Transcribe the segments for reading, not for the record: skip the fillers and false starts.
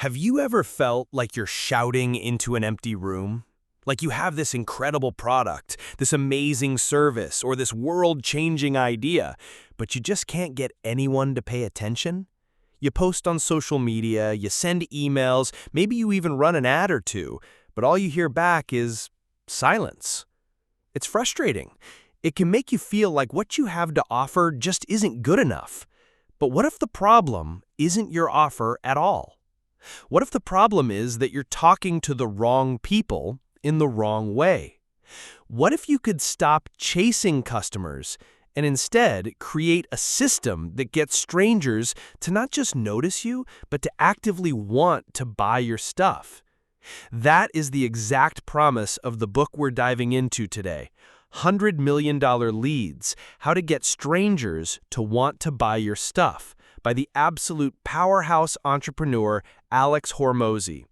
Have you ever felt like you're shouting into an empty room? Like you have this incredible product, this amazing service, or this world-changing idea, but you just can't get anyone to pay attention? You post on social media, you send emails, maybe you even run an ad or two, but all you hear back is silence. It's frustrating. It can make you feel like what you have to offer just isn't good enough. But what if the problem isn't your offer at all? What if the problem is that you're talking to the wrong people in the wrong way? What if you could stop chasing customers and instead create a system that gets strangers to not just notice you, but to actively want to buy your stuff? That is the exact promise of the book we're diving into today. $100 Million Leads, How to Get Strangers to Want to Buy Your Stuff, by the absolute powerhouse entrepreneur Alex Hormozi.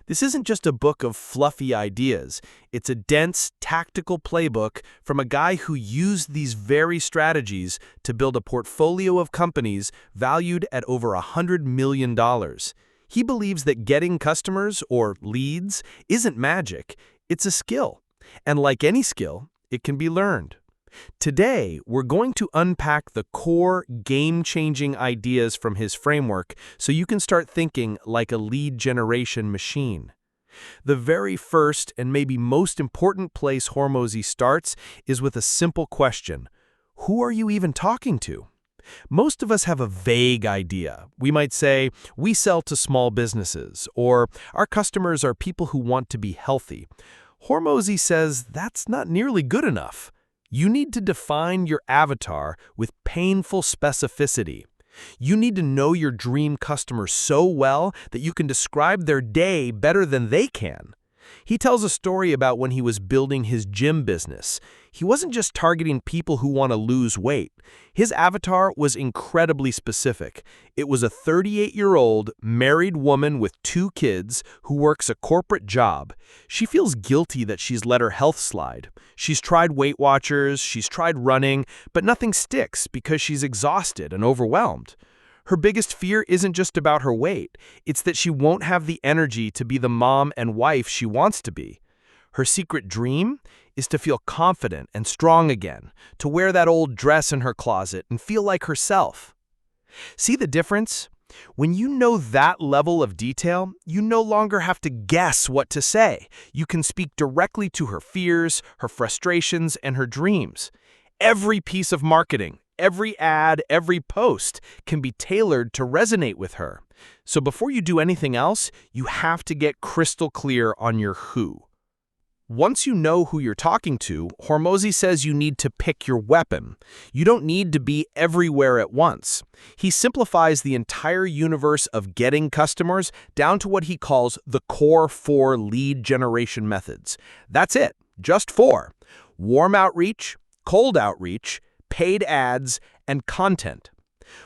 This isn't just a book of fluffy ideas. It's a dense, tactical playbook from a guy who used these very strategies to build a portfolio of companies valued at over $100 million. He believes that getting customers, or leads, isn't magic. It's a skill. And like any skill, it can be learned. Today, we're going to unpack the core, game-changing ideas from his framework so you can start thinking like a lead generation machine. The very first and maybe most important place Hormozi starts is with a simple question. Who are you even talking to? Most of us have a vague idea. We might say, we sell to small businesses, or our customers are people who want to be healthy. Hormozi says that's not nearly good enough. You need to define your avatar with painful specificity. You need to know your dream customer so well that you can describe their day better than they can. He tells a story about when he was building his gym business. He wasn't just targeting people who want to lose weight. His avatar was incredibly specific. It was a 38-year-old married woman with 2 kids who works a corporate job. She feels guilty that she's let her health slide. She's tried Weight Watchers, she's tried running, but nothing sticks because she's exhausted and overwhelmed. Her biggest fear isn't just about her weight. It's that she won't have the energy to be the mom and wife she wants to be. Her secret dream is to feel confident and strong again, to wear that old dress in her closet and feel like herself. See the difference? When you know that level of detail, you no longer have to guess what to say. You can speak directly to her fears, her frustrations, and her dreams. Every piece of marketing, every ad, every post can be tailored to resonate with her. So before you do anything else, you have to get crystal clear on your who. Once you know who you're talking to, Hormozi says you need to pick your weapon. You don't need to be everywhere at once. He simplifies the entire universe of getting customers down to what he calls the core 4 lead generation methods. That's it, just 4. Warm outreach, cold outreach, paid ads, and content.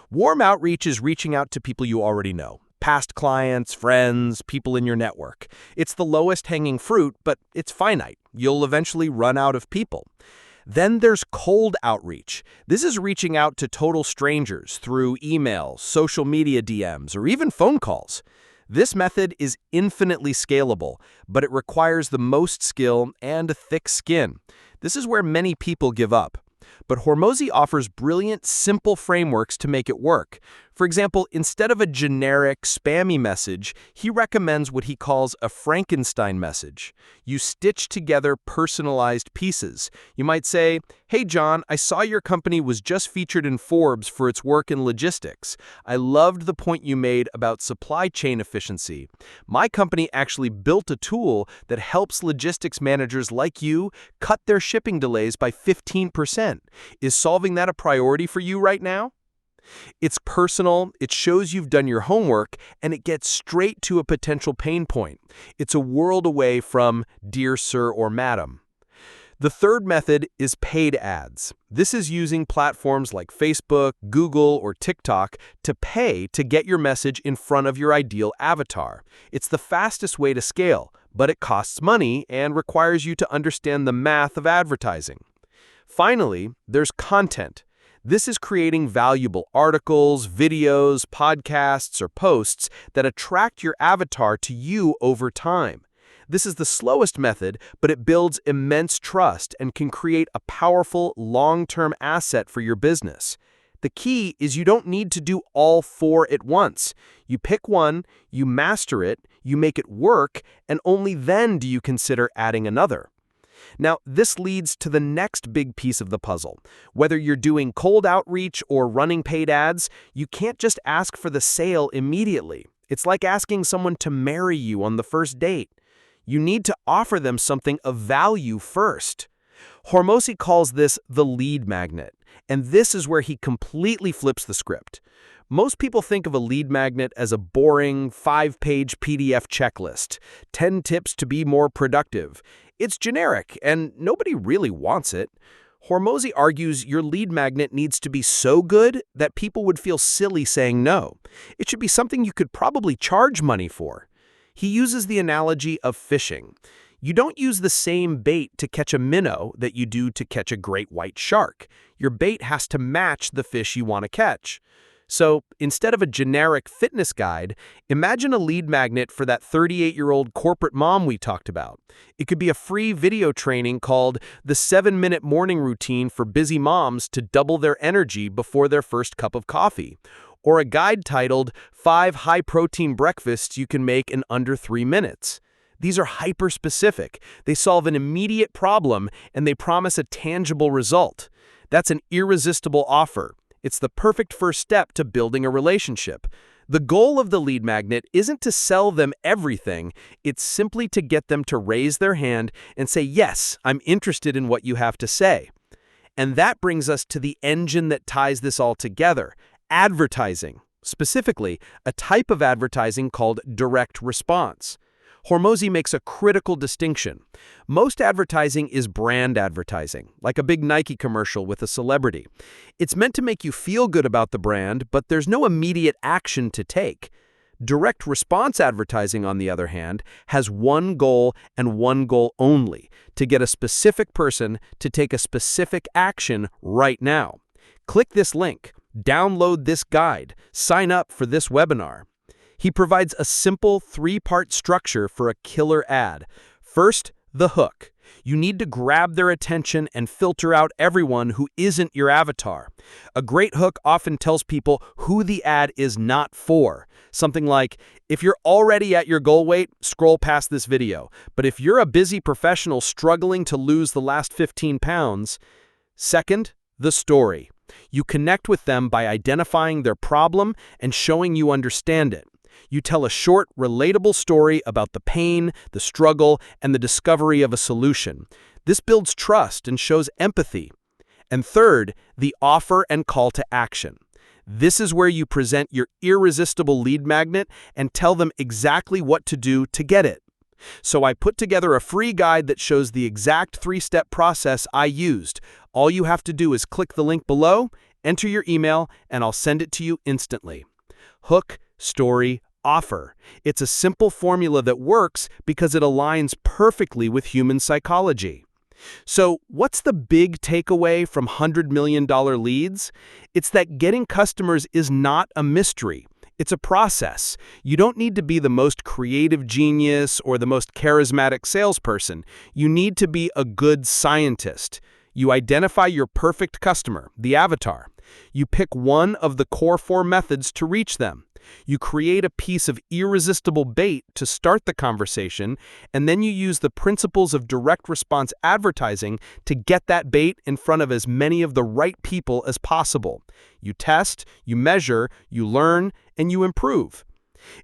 Warm outreach is reaching out to people you already know. Past clients, friends, people in your network. It's the lowest hanging fruit, but it's finite. You'll eventually run out of people. Then there's cold outreach. This is reaching out to total strangers through emails, social media DMs, or even phone calls. This method is infinitely scalable, but it requires the most skill and a thick skin. This is where many people give up. But Hormozi offers brilliant, simple frameworks to make it work. For example, instead of a generic, spammy message, he recommends what he calls a Frankenstein message. You stitch together personalized pieces. You might say, "Hey John, I saw your company was just featured in Forbes for its work in logistics. I loved the point you made about supply chain efficiency. My company actually built a tool that helps logistics managers like you cut their shipping delays by 15%. Is solving that a priority for you right now?" It's personal, it shows you've done your homework, and it gets straight to a potential pain point. It's a world away from "Dear Sir" or "Madam." The third method is paid ads. This is using platforms like Facebook, Google, or TikTok to pay to get your message in front of your ideal avatar. It's the fastest way to scale, but it costs money and requires you to understand the math of advertising. Finally, there's content. This is creating valuable articles, videos, podcasts, or posts that attract your avatar to you over time. This is the slowest method, but it builds immense trust and can create a powerful, long-term asset for your business. The key is you don't need to do all four at once. You pick one, you master it, you make it work, and only then do you consider adding another. Now, this leads to the next big piece of the puzzle. Whether you're doing cold outreach or running paid ads, you can't just ask for the sale immediately. It's like asking someone to marry you on the first date. You need to offer them something of value first. Hormozi calls this the lead magnet, and this is where he completely flips the script. Most people think of a lead magnet as a boring, 5-page PDF checklist, 10 tips to be more productive. It's generic, and nobody really wants it. Hormozi argues your lead magnet needs to be so good that people would feel silly saying no. It should be something you could probably charge money for. He uses the analogy of fishing. You don't use the same bait to catch a minnow that you do to catch a great white shark. Your bait has to match the fish you want to catch. So, instead of a generic fitness guide, imagine a lead magnet for that 38-year-old corporate mom we talked about. It could be a free video training called The 7-Minute Morning Routine for Busy Moms to Double Their Energy Before Their First Cup of Coffee, or a guide titled 5 High-Protein Breakfasts You Can Make in Under 3 Minutes. These are hyper-specific. They solve an immediate problem, and they promise a tangible result. That's an irresistible offer. It's the perfect first step to building a relationship. The goal of the lead magnet isn't to sell them everything. It's simply to get them to raise their hand and say, "Yes, I'm interested in what you have to say." And that brings us to the engine that ties this all together: advertising. Specifically, a type of advertising called direct response. Hormozi makes a critical distinction. Most advertising is brand advertising, like a big Nike commercial with a celebrity. It's meant to make you feel good about the brand, but there's no immediate action to take. Direct response advertising, on the other hand, has one goal and one goal only: to get a specific person to take a specific action right now. Click this link, download this guide, sign up for this webinar. He provides a simple 3-part structure for a killer ad. First, the hook. You need to grab their attention and filter out everyone who isn't your avatar. A great hook often tells people who the ad is not for. Something like, if you're already at your goal weight, scroll past this video. But if you're a busy professional struggling to lose the last 15 pounds. Second, the story. You connect with them by identifying their problem and showing you understand it. You tell a short, relatable story about the pain, the struggle, and the discovery of a solution. This builds trust and shows empathy. And third, the offer and call to action. This is where you present your irresistible lead magnet and tell them exactly what to do to get it. So I put together a free guide that shows the exact 3-step process I used. All you have to do is click the link below, enter your email, and I'll send it to you instantly. Hook, story, offer. It's a simple formula that works because it aligns perfectly with human psychology. So, what's the big takeaway from $100 million leads? It's that getting customers is not a mystery. It's a process. You don't need to be the most creative genius or the most charismatic salesperson. You need to be a good scientist. You identify your perfect customer, the avatar. You pick one of the core 4 methods to reach them. You create a piece of irresistible bait to start the conversation, and then you use the principles of direct response advertising to get that bait in front of as many of the right people as possible. You test, you measure, you learn, and you improve.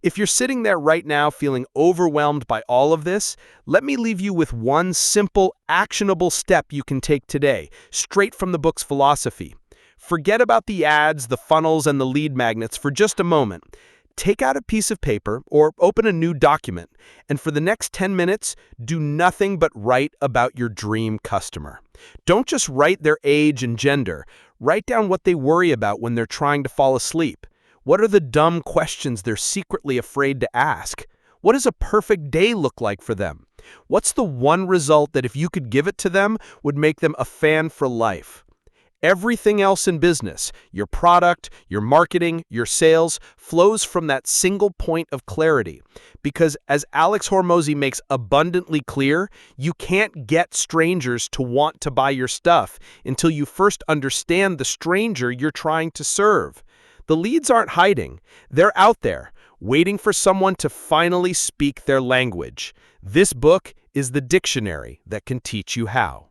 If you're sitting there right now feeling overwhelmed by all of this, let me leave you with one simple, actionable step you can take today, straight from the book's philosophy. Forget about the ads, the funnels, and the lead magnets for just a moment. Take out a piece of paper or open a new document, and for the next 10 minutes, do nothing but write about your dream customer. Don't just write their age and gender. Write down what they worry about when they're trying to fall asleep. What are the dumb questions they're secretly afraid to ask? What does a perfect day look like for them? What's the one result that if you could give it to them would make them a fan for life? Everything else in business, your product, your marketing, your sales, flows from that single point of clarity. Because as Alex Hormozi makes abundantly clear, you can't get strangers to want to buy your stuff until you first understand the stranger you're trying to serve. The leads aren't hiding. They're out there, waiting for someone to finally speak their language. This book is the dictionary that can teach you how.